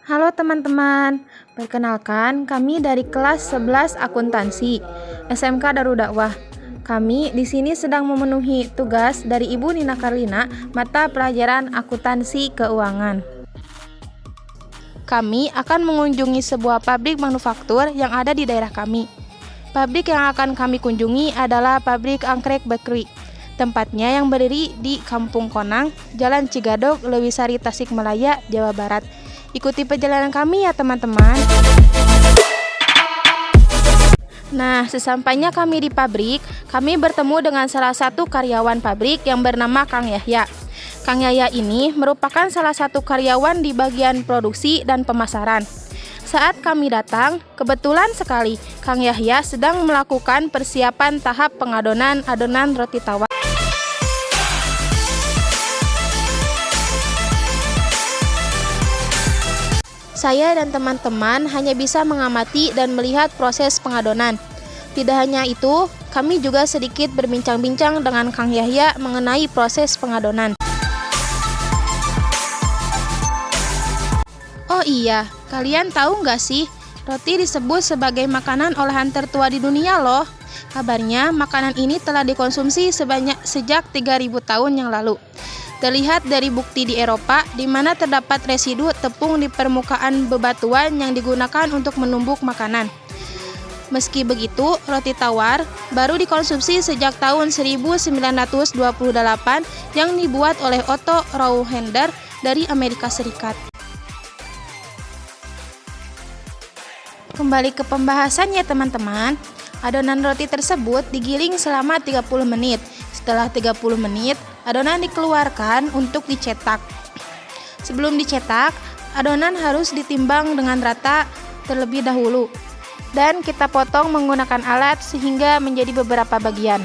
Halo teman-teman, perkenalkan kami dari kelas 11 akuntansi SMK Darul Dakwah. Kami di sini sedang memenuhi tugas dari Ibu Nina Karlina, mata pelajaran akuntansi keuangan. Kami akan mengunjungi sebuah pabrik manufaktur yang ada di daerah kami. Pabrik yang akan kami kunjungi adalah pabrik Angkrek Bakery. Tempatnya yang berdiri di Kampung Konang, Jalan Cigadog, Lewisari, Tasikmalaya, Jawa Barat. Ikuti perjalanan kami ya teman-teman. Nah, sesampainya kami di pabrik, kami bertemu dengan salah satu karyawan pabrik yang bernama Kang Yahya. Kang Yahya ini merupakan salah satu karyawan di bagian produksi dan pemasaran. Saat kami datang, kebetulan sekali Kang Yahya sedang melakukan persiapan tahap pengadonan adonan roti tawar. Saya dan teman-teman hanya bisa mengamati dan melihat proses pengadonan. Tidak hanya itu, kami juga sedikit berbincang-bincang dengan Kang Yahya mengenai proses pengadonan. Oh iya, kalian tahu nggak sih, roti disebut sebagai makanan olahan tertua di dunia loh. Kabarnya, makanan ini telah dikonsumsi sejak 3.000 tahun yang lalu. Terlihat dari bukti di Eropa, di mana terdapat residu tepung di permukaan bebatuan yang digunakan untuk menumbuk makanan. Meski begitu, roti tawar baru dikonsumsi sejak tahun 1928 yang dibuat oleh Otto Rauhender dari Amerika Serikat. Kembali ke pembahasannya teman-teman, adonan roti tersebut digiling selama 30 menit. Setelah 30 menit, adonan dikeluarkan untuk dicetak. Sebelum dicetak, adonan harus ditimbang dengan rata terlebih dahulu. Dan kita potong menggunakan alat sehingga menjadi beberapa bagian.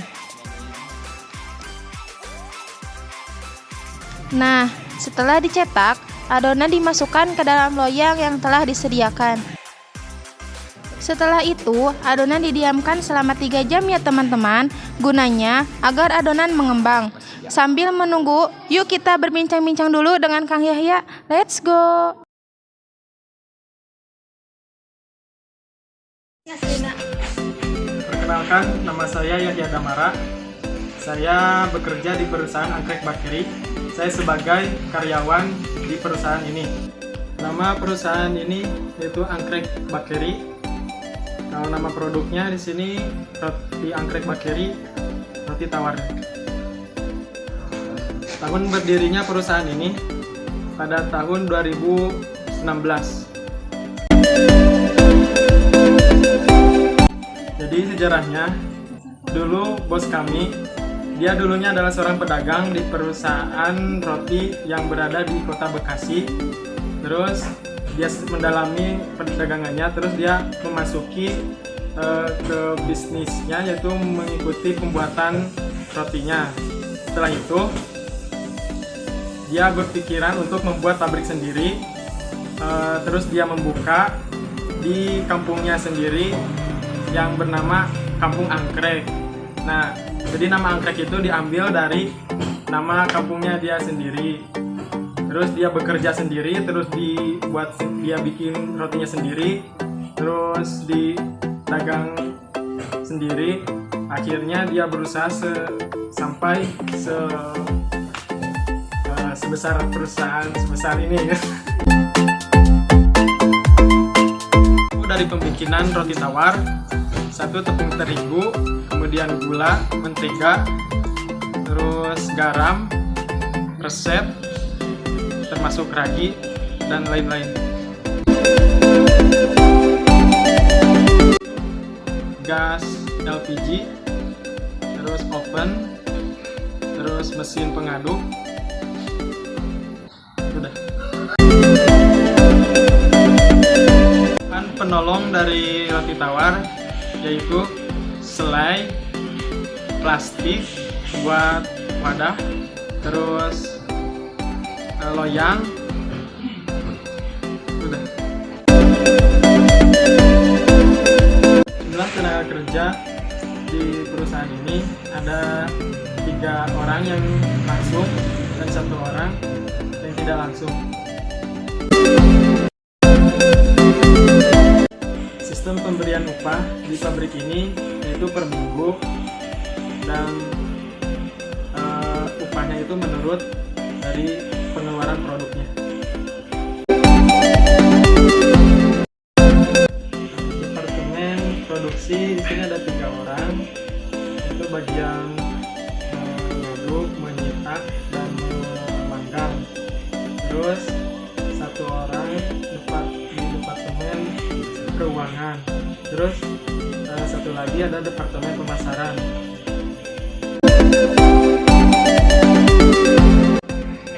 Nah, setelah dicetak, adonan dimasukkan ke dalam loyang yang telah disediakan. Setelah itu, adonan didiamkan selama 3 jam ya teman-teman, gunanya agar adonan mengembang. Sambil menunggu, yuk kita berbincang-bincang dulu dengan Kang Yahya. Let's go! Perkenalkan, nama saya Yahya Damara. Saya bekerja di perusahaan Angkrek Bakery. Saya sebagai karyawan di perusahaan ini. Nama perusahaan ini yaitu Angkrek Bakery. Kalau nama produknya di sini roti Angkrek Bakery, roti tawar. Tahun berdirinya perusahaan ini pada tahun 2016. Jadi sejarahnya, dulu bos kami, dia dulunya adalah seorang pedagang di perusahaan roti yang berada di kota Bekasi. Terus dia mendalami perdagangannya, terus dia memasuki ke bisnisnya, yaitu mengikuti pembuatan rotinya. Setelah itu dia berpikiran untuk membuat pabrik sendiri, terus dia membuka di kampungnya sendiri yang bernama Kampung Angkrek. Nah, jadi nama Angkrek itu diambil dari nama kampungnya dia sendiri. Terus dia bekerja sendiri, terus dia bikin rotinya sendiri, terus didagang sendiri. Akhirnya dia berusaha sampai sebesar perusahaan sebesar ini. Dari pembikinan roti tawar, 1 tepung terigu, kemudian gula, mentega, terus garam, resep, termasuk ragi, dan lain-lain. Gas LPG, terus oven, terus mesin pengaduk. Udah. Penolong dari roti tawar yaitu selai, plastik buat wadah, terus loyang. Udah. Jumlah tenaga kerja di perusahaan ini ada 3 orang yang langsung dan 1 orang yang tidak langsung. sistem pemberian upah di pabrik ini yaitu per minggu, dan upahnya itu menurut dari pengeluaran produknya. Departemen produksi di sini ada 3 orang, itu bagian produk, menyetak, dan memanggang. Terus 1 orang di departemen keuangan. Terus 1 lagi ada departemen pemasaran.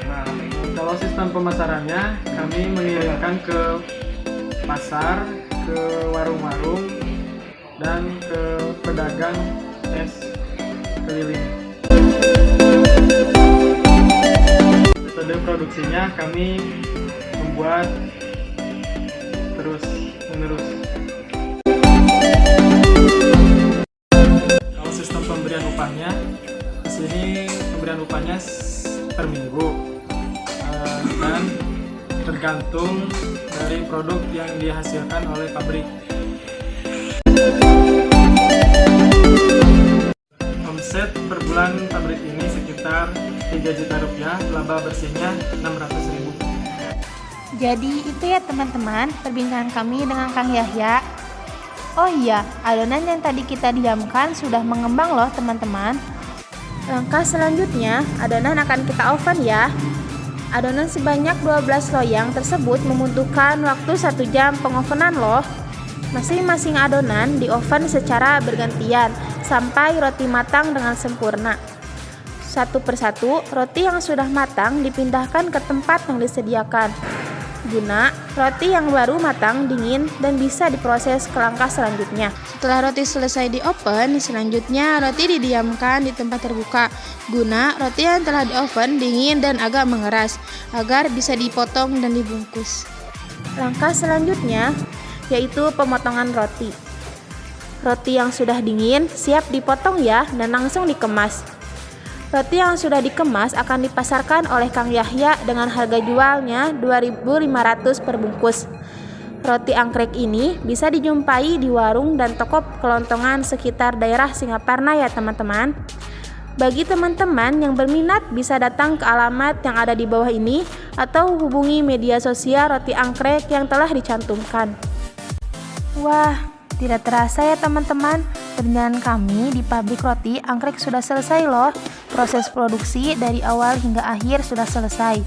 Nah, kalau sistem pemasarannya, kami mengirimkan ke pasar, ke warung-warung, dan ke pedagang es keliling. Metode produksinya kami membuat terus menerus. Kalau sistem pemberian upahnya, di sini pemberian upahnya per minggu, dan tergantung dari produk yang dihasilkan oleh pabrik. Omset per bulan pabrik ini sekitar 3 juta rupiah, laba bersihnya 600.000. Jadi itu ya teman-teman perbincangan kami dengan Kang Yahya. Oh iya, adonan yang tadi kita diamkan sudah mengembang loh teman-teman. Langkah selanjutnya, adonan akan kita oven ya. Adonan sebanyak 12 loyang tersebut membutuhkan waktu 1 jam pengovenan loh. Masing-masing adonan di oven secara bergantian sampai roti matang dengan sempurna. Satu persatu, roti yang sudah matang dipindahkan ke tempat yang disediakan, guna roti yang baru matang dingin dan bisa diproses ke langkah selanjutnya. Setelah roti selesai di oven, selanjutnya roti didiamkan di tempat terbuka, guna roti yang telah di oven dingin dan agak mengeras, agar bisa dipotong dan dibungkus. Langkah selanjutnya yaitu pemotongan roti. Roti yang sudah dingin siap dipotong ya, dan langsung dikemas. Roti yang sudah dikemas akan dipasarkan oleh Kang Yahya dengan harga jualnya 2.500 per bungkus. Roti angkrek ini bisa dijumpai di warung dan toko kelontongan sekitar daerah Singaparna ya teman-teman. Bagi teman-teman yang berminat bisa datang ke alamat yang ada di bawah ini atau hubungi media sosial roti angkrek yang telah dicantumkan. Wah, tidak terasa ya teman-teman, perjalanan kami di pabrik roti angkrek sudah selesai loh. Proses produksi dari awal hingga akhir sudah selesai.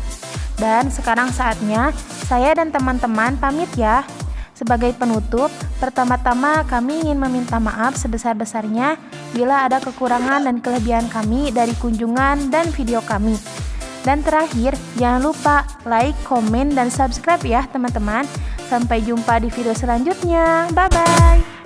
Dan sekarang saatnya saya dan teman-teman pamit ya. Sebagai penutup, pertama-tama kami ingin meminta maaf sebesar-besarnya bila ada kekurangan dan kelebihan kami dari kunjungan dan video kami. Dan terakhir, jangan lupa like, komen, dan subscribe ya teman-teman. Sampai jumpa di video selanjutnya. Bye-bye.